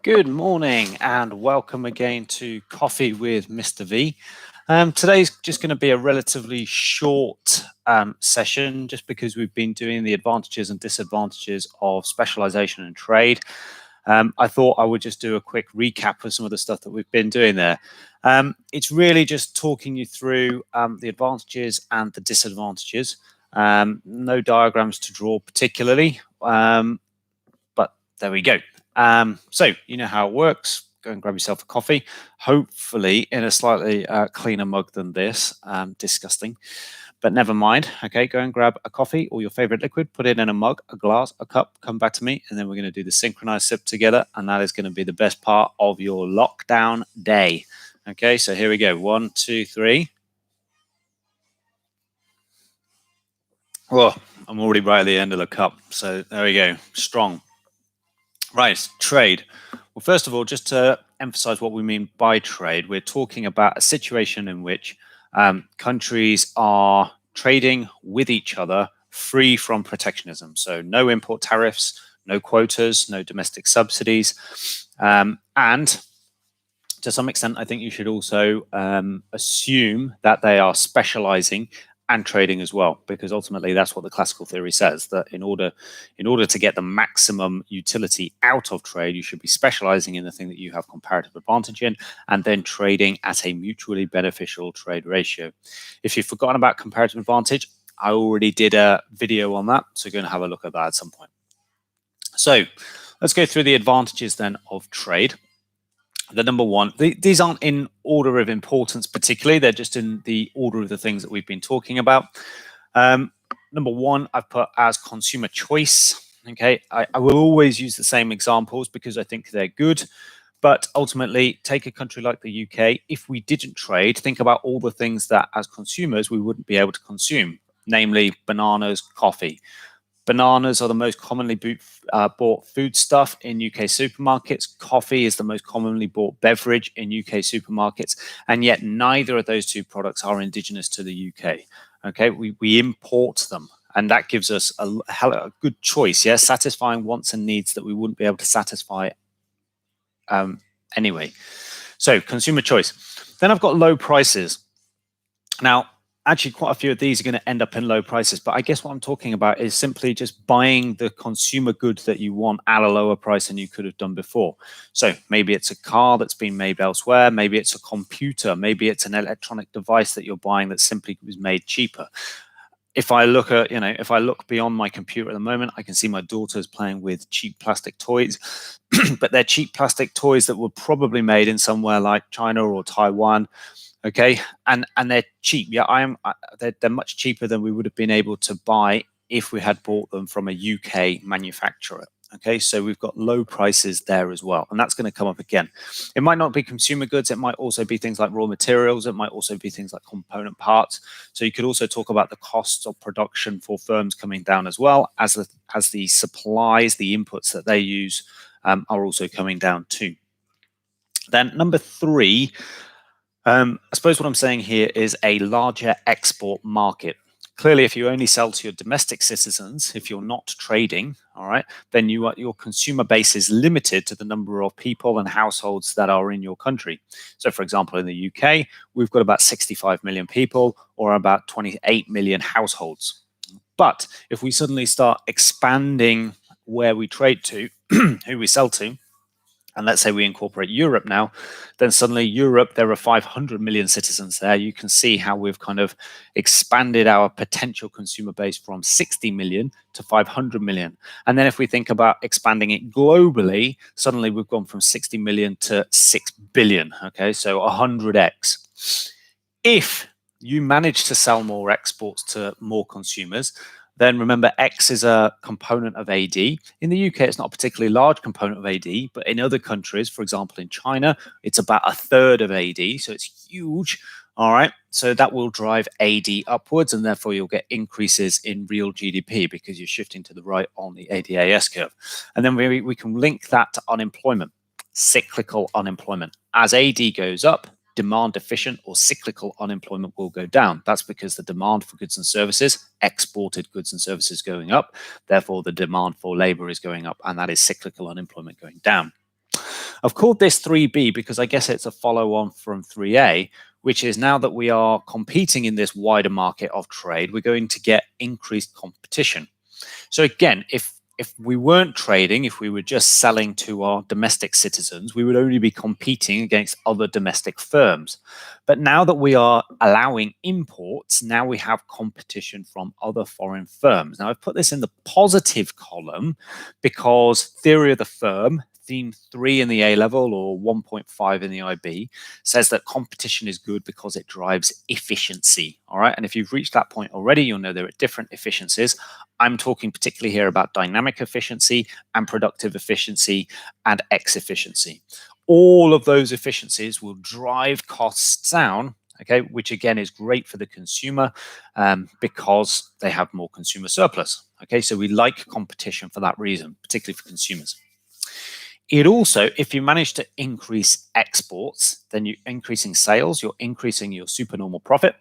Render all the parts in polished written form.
Good morning and welcome again to Coffee with Mr. V. Today's just going to be a relatively short session just because we've been doing the advantages and disadvantages of specialization and trade. I thought I would just do a quick recap of some of the stuff that we've been doing there. It's really just talking you through the advantages and the disadvantages. No diagrams to draw particularly, but there we go. So you know how it works. Go and grab yourself a coffee, hopefully in a slightly cleaner mug than this. Disgusting, but never mind. Okay, go and grab a coffee or your favorite liquid, put it in a mug, a glass, a cup, come back to me, and then we're going to do the synchronized sip together, and that is going to be the best part of your lockdown day. Okay, so here we go. 1, 2, 3. Oh, I'm already right at the end of the cup, so there we go. Strong. Right, trade. Well, first of all, just to emphasize what we mean by trade, we're talking about a situation in which countries are trading with each other free from protectionism. So no import tariffs, no quotas, no domestic subsidies. And to some extent, I think you should also assume that they are specializing and trading as well, because ultimately that's what the classical theory says, that in order to get the maximum utility out of trade, you should be specializing in the thing that you have comparative advantage in, and then trading at a mutually beneficial trade ratio. If you've forgotten about comparative advantage, I already did a video on that, so you're going to have a look at that at some point. So let's go through the advantages then of trade. The number one, these aren't in order of importance particularly, they're just in the order of the things that we've been talking about. Number one, I've put as consumer choice. Okay, I will always use the same examples because I think they're good. But ultimately, take a country like the UK. If we didn't trade, think about all the things that as consumers we wouldn't be able to consume, namely bananas, coffee. Bananas are the most commonly bought foodstuff in UK supermarkets. Coffee is the most commonly bought beverage in UK supermarkets. And yet neither of those two products are indigenous to the UK. Okay, we import them. And that gives us a good choice, yeah, satisfying wants and needs that we wouldn't be able to satisfy anyway. So consumer choice. Then I've got low prices. Now, actually quite a few of these are going to end up in low prices, but I guess what I'm talking about is simply just buying the consumer good that you want at a lower price than you could have done before. So maybe it's a car that's been made elsewhere, maybe it's a computer, maybe it's an electronic device that you're buying that simply was made cheaper. If I look at, if I look beyond my computer at the moment, I can see my daughters playing with cheap plastic toys, but they're cheap plastic toys that were probably made in somewhere like China or Taiwan. Okay, and they're cheap. Yeah, they're much cheaper than we would have been able to buy if we had bought them from a UK manufacturer. Okay, so we've got low prices there as well, and that's going to come up again. It might not be consumer goods, it might also be things like raw materials, it might also be things like component parts. So you could also talk about the costs of production for firms coming down as well, as the supplies, the inputs that they use are also coming down too. Then number three, I suppose what I'm saying here is a larger export market. Clearly, if you only sell to your domestic citizens, if you're not trading, all right, then your consumer base is limited to the number of people and households that are in your country. So, for example, in the UK, we've got about 65 million people or about 28 million households. But if we suddenly start expanding where we trade to, who we sell to, and let's say we incorporate Europe now, then suddenly Europe, there are 500 million citizens there. You can see how we've kind of expanded our potential consumer base from 60 million to 500 million. And then if we think about expanding it globally, suddenly we've gone from 60 million to 6 billion. Okay, so 100x. If you manage to sell more exports to more consumers, then remember X is a component of AD. In the UK, it's not a particularly large component of AD, but in other countries, for example, in China, it's about a third of AD, so it's huge. All right, so that will drive AD upwards, and therefore you'll get increases in real GDP because you're shifting to the right on the ADAS curve. And then we can link that to unemployment, cyclical unemployment. As AD goes up, demand deficient or cyclical unemployment will go down. That's because the demand for goods and services, exported goods and services going up, therefore the demand for labor is going up, and that is cyclical unemployment going down. I've called this 3B because I guess it's a follow-on from 3A, which is now that we are competing in this wider market of trade, we're going to get increased competition. So again, if we weren't trading, if we were just selling to our domestic citizens, we would only be competing against other domestic firms. But now that we are allowing imports, now we have competition from other foreign firms. Now I've put this in the positive column because theory of the firm, theme 3 in the A level or 1.5 in the IB, says that competition is good because it drives efficiency. All right. And if you've reached that point already, you'll know there are different efficiencies. I'm talking particularly here about dynamic efficiency and productive efficiency and X efficiency. All of those efficiencies will drive costs down, okay, which again is great for the consumer because they have more consumer surplus. Okay, so we like competition for that reason, particularly for consumers. It also, if you manage to increase exports, then you're increasing sales, you're increasing your supernormal profit,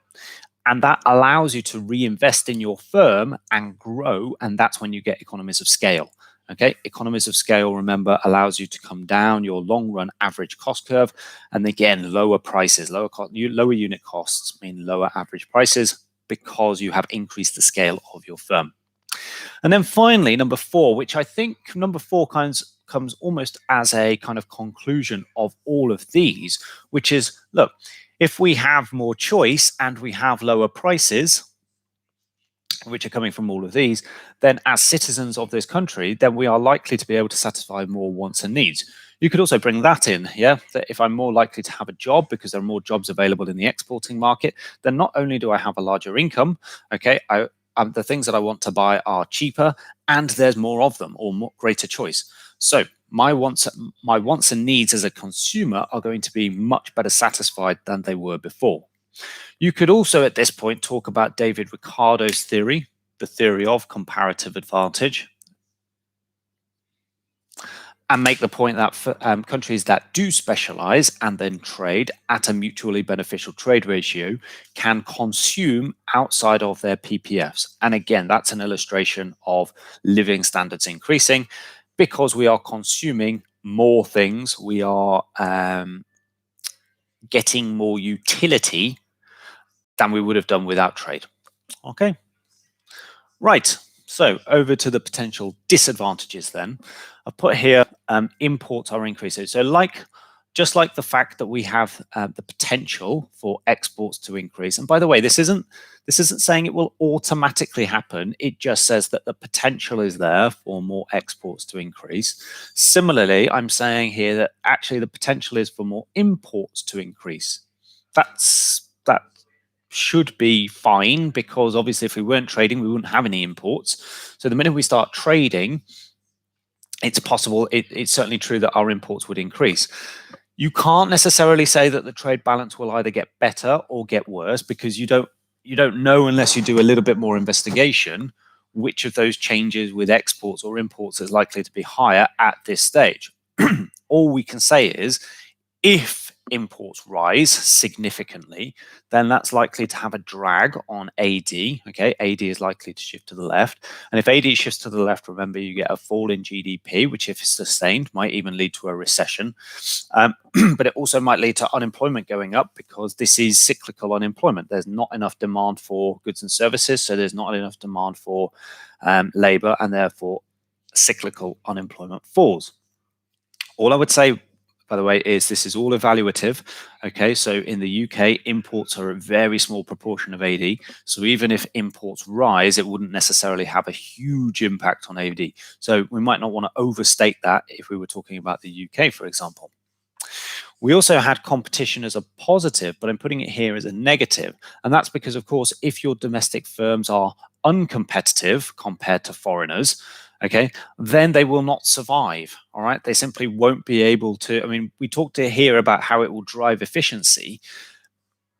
and that allows you to reinvest in your firm and grow, and that's when you get economies of scale. Okay, economies of scale, remember, allows you to come down your long-run average cost curve, and again, lower prices, lower unit costs mean lower average prices because you have increased the scale of your firm. And then finally, number 4, which I think number 4 comes almost as a kind of conclusion of all of these, which is, look, if we have more choice and we have lower prices, which are coming from all of these, then as citizens of this country, then we are likely to be able to satisfy more wants and needs. You could also bring that in, yeah, that if I'm more likely to have a job because there are more jobs available in the exporting market, then not only do I have a larger income, okay, the things that I want to buy are cheaper and there's more of them or greater choice. So my wants and needs as a consumer are going to be much better satisfied than they were before. You could also at this point talk about David Ricardo's theory, the theory of comparative advantage, and make the point that for, countries that do specialize and then trade at a mutually beneficial trade ratio can consume outside of their PPFs. And again, that's an illustration of living standards increasing because we are consuming more things. We are getting more utility than we would have done without trade. Okay. Right. So over to the potential disadvantages then. I've put here imports are increasing. So just like the fact that we have the potential for exports to increase. And by the way, this isn't saying it will automatically happen. It just says that the potential is there for more exports to increase. Similarly, I'm saying here that actually the potential is for more imports to increase. That should be fine because obviously if we weren't trading, we wouldn't have any imports. So the minute we start trading, it's possible, it's certainly true that our imports would increase. You can't necessarily say that the trade balance will either get better or get worse because you don't know unless you do a little bit more investigation which of those changes with exports or imports is likely to be higher at this stage. All we can say is if imports rise significantly, then that's likely to have a drag on AD. Okay, AD is likely to shift to the left. And if AD shifts to the left, remember, you get a fall in GDP, which if sustained might even lead to a recession. But it also might lead to unemployment going up because this is cyclical unemployment. There's not enough demand for goods and services, so there's not enough demand for labor, and therefore cyclical unemployment falls. All I would say, by the way, is this is all evaluative. Okay, so in the UK, imports are a very small proportion of AD. So even if imports rise, it wouldn't necessarily have a huge impact on AD. So we might not want to overstate that if we were talking about the UK, for example. We also had competition as a positive, but I'm putting it here as a negative. And that's because, of course, if your domestic firms are uncompetitive compared to foreigners, okay, then they will not survive. All right, they simply won't be able to. I mean, we talked here about how it will drive efficiency,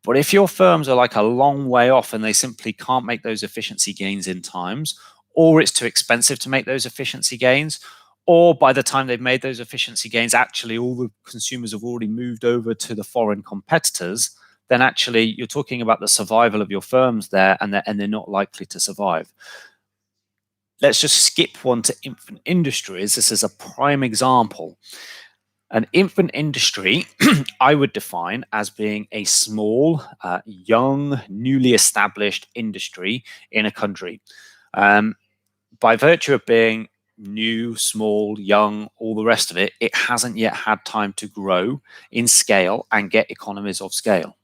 but if your firms are like a long way off and they simply can't make those efficiency gains in times, or it's too expensive to make those efficiency gains, or by the time they've made those efficiency gains, actually all the consumers have already moved over to the foreign competitors, then actually you're talking about the survival of your firms there, and they're not likely to survive. Let's just skip one to infant industries. This is a prime example. An infant industry, I would define as being a small, young, newly established industry in a country. By virtue of being new, small, young, all the rest of it, it hasn't yet had time to grow in scale and get economies of scale.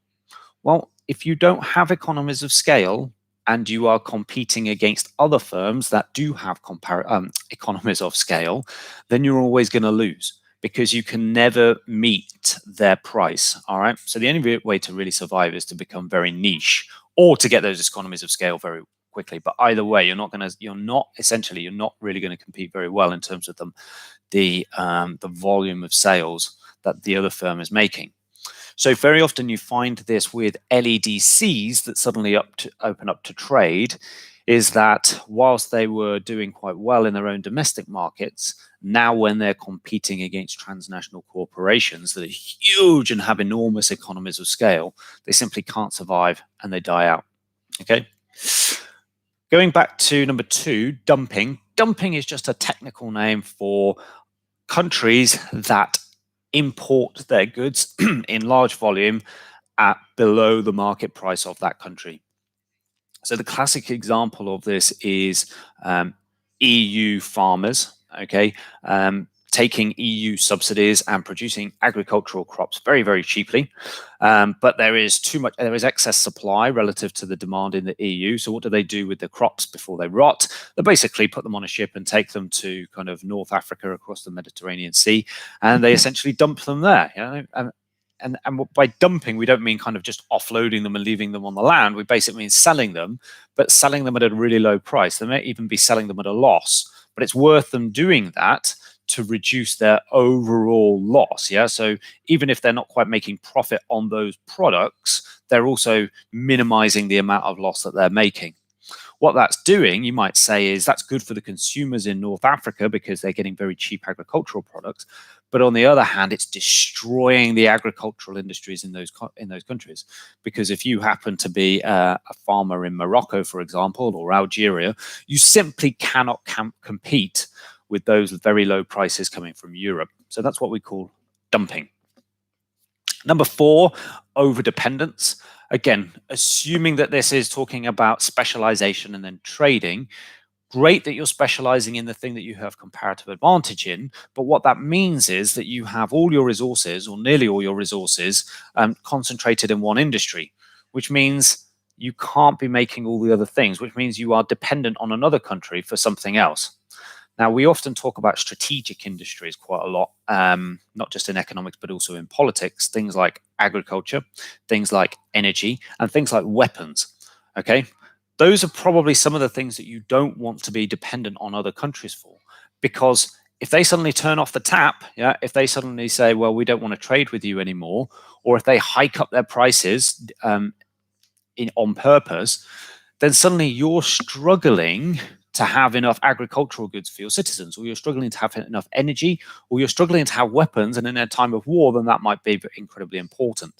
Well, if you don't have economies of scale and you are competing against other firms that do have economies of scale, then you're always going to lose because you can never meet their price. All right. So the only way to really survive is to become very niche or to get those economies of scale very quickly. But either way, you're not really going to compete very well in terms of the volume of sales that the other firm is making. So very often you find this with LEDCs that suddenly open up to trade, is that whilst they were doing quite well in their own domestic markets, now when they're competing against transnational corporations that are huge and have enormous economies of scale, they simply can't survive and they die out. Okay. Going back to number 2, dumping. Dumping is just a technical name for countries that import their goods in large volume at below the market price of that country. So the classic example of this is EU farmers, okay, taking EU subsidies and producing agricultural crops very, very cheaply. But there is excess supply relative to the demand in the EU. So what do they do with the crops before they rot? They basically put them on a ship and take them to kind of North Africa across the Mediterranean Sea, and they essentially dump them there. You know? And by dumping, we don't mean kind of just offloading them and leaving them on the land. We basically mean selling them, but selling them at a really low price. They may even be selling them at a loss, but it's worth them doing that to reduce their overall loss. Yeah. So even if they're not quite making profit on those products, they're also minimizing the amount of loss that they're making. What that's doing, you might say, is that's good for the consumers in North Africa because they're getting very cheap agricultural products. But on the other hand, it's destroying the agricultural industries in those countries. Because if you happen to be a farmer in Morocco, for example, or Algeria, you simply cannot compete with those very low prices coming from Europe. So that's what we call dumping. Number 4, overdependence. Again, assuming that this is talking about specialization and then trading, great that you're specializing in the thing that you have comparative advantage in, but what that means is that you have all your resources, or nearly all your resources, concentrated in one industry, which means you can't be making all the other things, which means you are dependent on another country for something else. Now, we often talk about strategic industries quite a lot, not just in economics, but also in politics, things like agriculture, things like energy, and things like weapons, okay? Those are probably some of the things that you don't want to be dependent on other countries for, because if they suddenly turn off the tap, yeah, if they suddenly say, well, we don't want to trade with you anymore, or if they hike up their prices on purpose, then suddenly you're struggling to have enough agricultural goods for your citizens, or you're struggling to have enough energy, or you're struggling to have weapons, and in a time of war, then that might be incredibly important.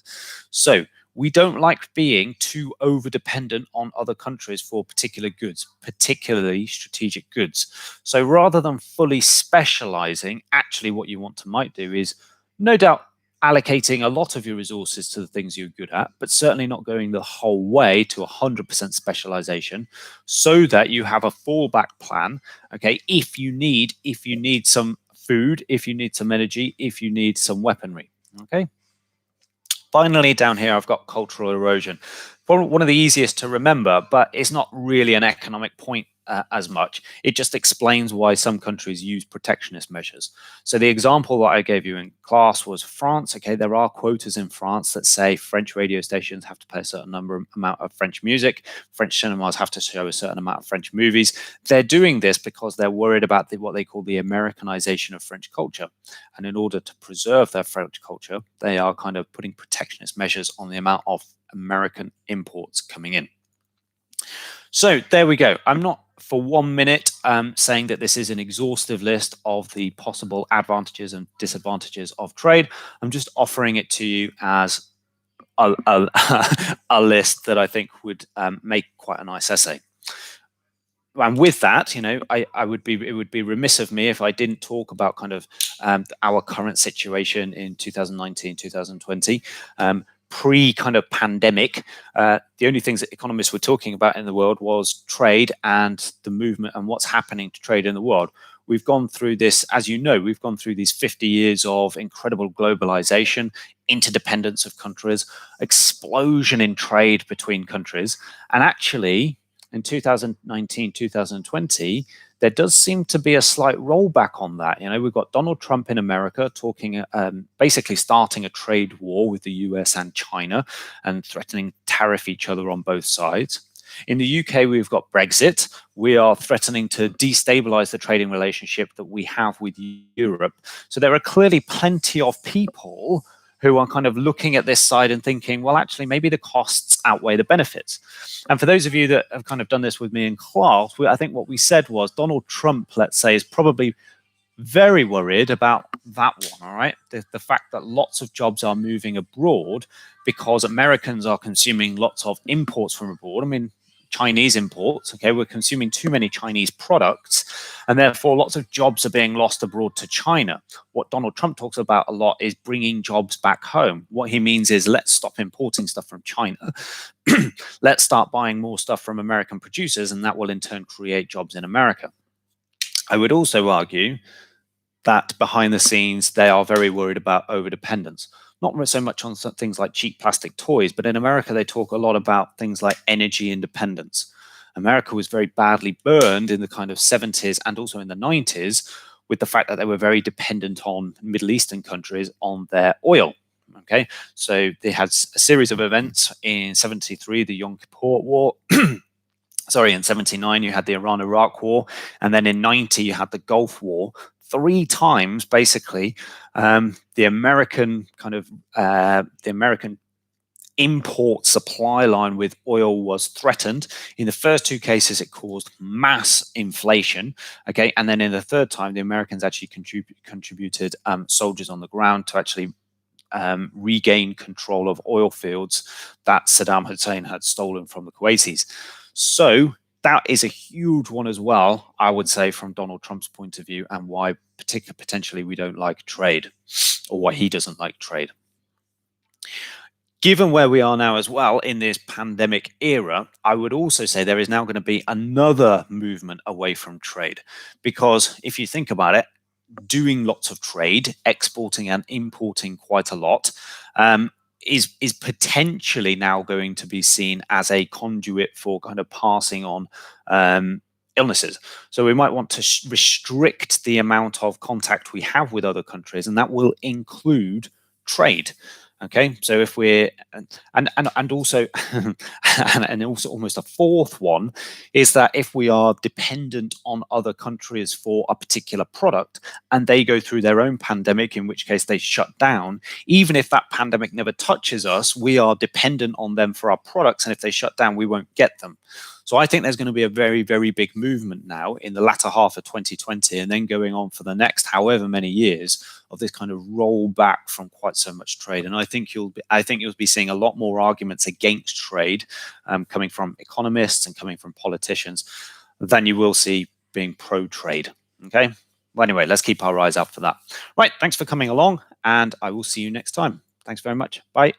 So we don't like being too over-dependent on other countries for particular goods, particularly strategic goods. So rather than fully specializing, actually what you might do is, no doubt, allocating a lot of your resources to the things you're good at, but certainly not going the whole way to 100% specialization, so that you have a fallback plan. Okay, if you need some food, if you need some energy, if you need some weaponry. Okay. Finally, down here, I've got cultural erosion. One of the easiest to remember, but it's not really an economic point as much. It just explains why some countries use protectionist measures. So the example that I gave you in class was France. Okay, there are quotas in France that say French radio stations have to play a certain amount of French music. French cinemas have to show a certain amount of French movies. They're doing this because they're worried about what they call the Americanization of French culture. And in order to preserve their French culture, they are kind of putting protectionist measures on the amount of American imports coming in. So there we go. I'm not for 1 minute saying that this is an exhaustive list of the possible advantages and disadvantages of trade. I'm just offering it to you as a list that I think would make quite a nice essay. and with that, I would be, it would be remiss of me if I didn't talk about kind of our current situation in 2019, 2020. Pre kind of pandemic, the only things that economists were talking about in the world was trade and the movement and what's happening to trade in the world. We've gone through this, as you know, we've gone through these 50 years of incredible globalization, interdependence of countries, explosion in trade between countries. And actually, in 2019, 2020, there does seem to be a slight rollback on that. We've got Donald Trump in America talking, basically starting a trade war with the US and China and threatening tariff each other on both sides. In the UK, we've got Brexit. We are threatening to destabilize the trading relationship that we have with Europe. So there are clearly plenty of people who are kind of looking at this side and thinking, well, actually, maybe the costs outweigh the benefits. And for those of you that have kind of done this with me in class, I think what we said was Donald Trump, let's say, is probably very worried about that one, all right? The fact that lots of jobs are moving abroad because Americans are consuming lots of imports from abroad. I mean, Chinese imports, okay, we're consuming too many Chinese products, and therefore lots of jobs are being lost abroad to China. What Donald Trump talks about a lot is bringing jobs back home. What he means is let's stop importing stuff from China. Let's start buying more stuff from American producers, and that will in turn create jobs in America. I would also argue that behind the scenes, they are very worried about overdependence. Not so much on things like cheap plastic toys, but in America, they talk a lot about things like energy independence. America was very badly burned in the kind of 70s and also in the 90s with the fact that they were very dependent on Middle Eastern countries on their oil. Okay, so they had a series of events in 73, the Yom Kippur War. Sorry, in 79, you had the Iran-Iraq War. And then in 90, you had the Gulf War. 3 times, basically, the American import supply line with oil was threatened. In the first 2 cases, it caused mass inflation. Okay, and then in the third time, the Americans actually contributed soldiers on the ground to actually regain control of oil fields that Saddam Hussein had stolen from the Kuwaitis. So that is a huge one as well, I would say, from Donald Trump's point of view, and why potentially we don't like trade, or why he doesn't like trade. Given where we are now as well in this pandemic era, I would also say there is now going to be another movement away from trade. Because if you think about it, doing lots of trade, exporting and importing quite a lot, is potentially now going to be seen as a conduit for kind of passing on illnesses. So we might want to restrict the amount of contact we have with other countries, and that will include trade. Okay, so if we're and also and also almost a fourth one is that if we are dependent on other countries for a particular product and they go through their own pandemic, in which case they shut down, even if that pandemic never touches us, we are dependent on them for our products, and if they shut down, we won't get them. So I think there's going to be a very, very big movement now in the latter half of 2020 and then going on for the next however many years of this kind of rollback from quite so much trade. And I think you'll be seeing a lot more arguments against trade coming from economists and coming from politicians than you will see being pro-trade. Okay. Well, anyway, let's keep our eyes out for that. Right. Thanks for coming along, and I will see you next time. Thanks very much. Bye.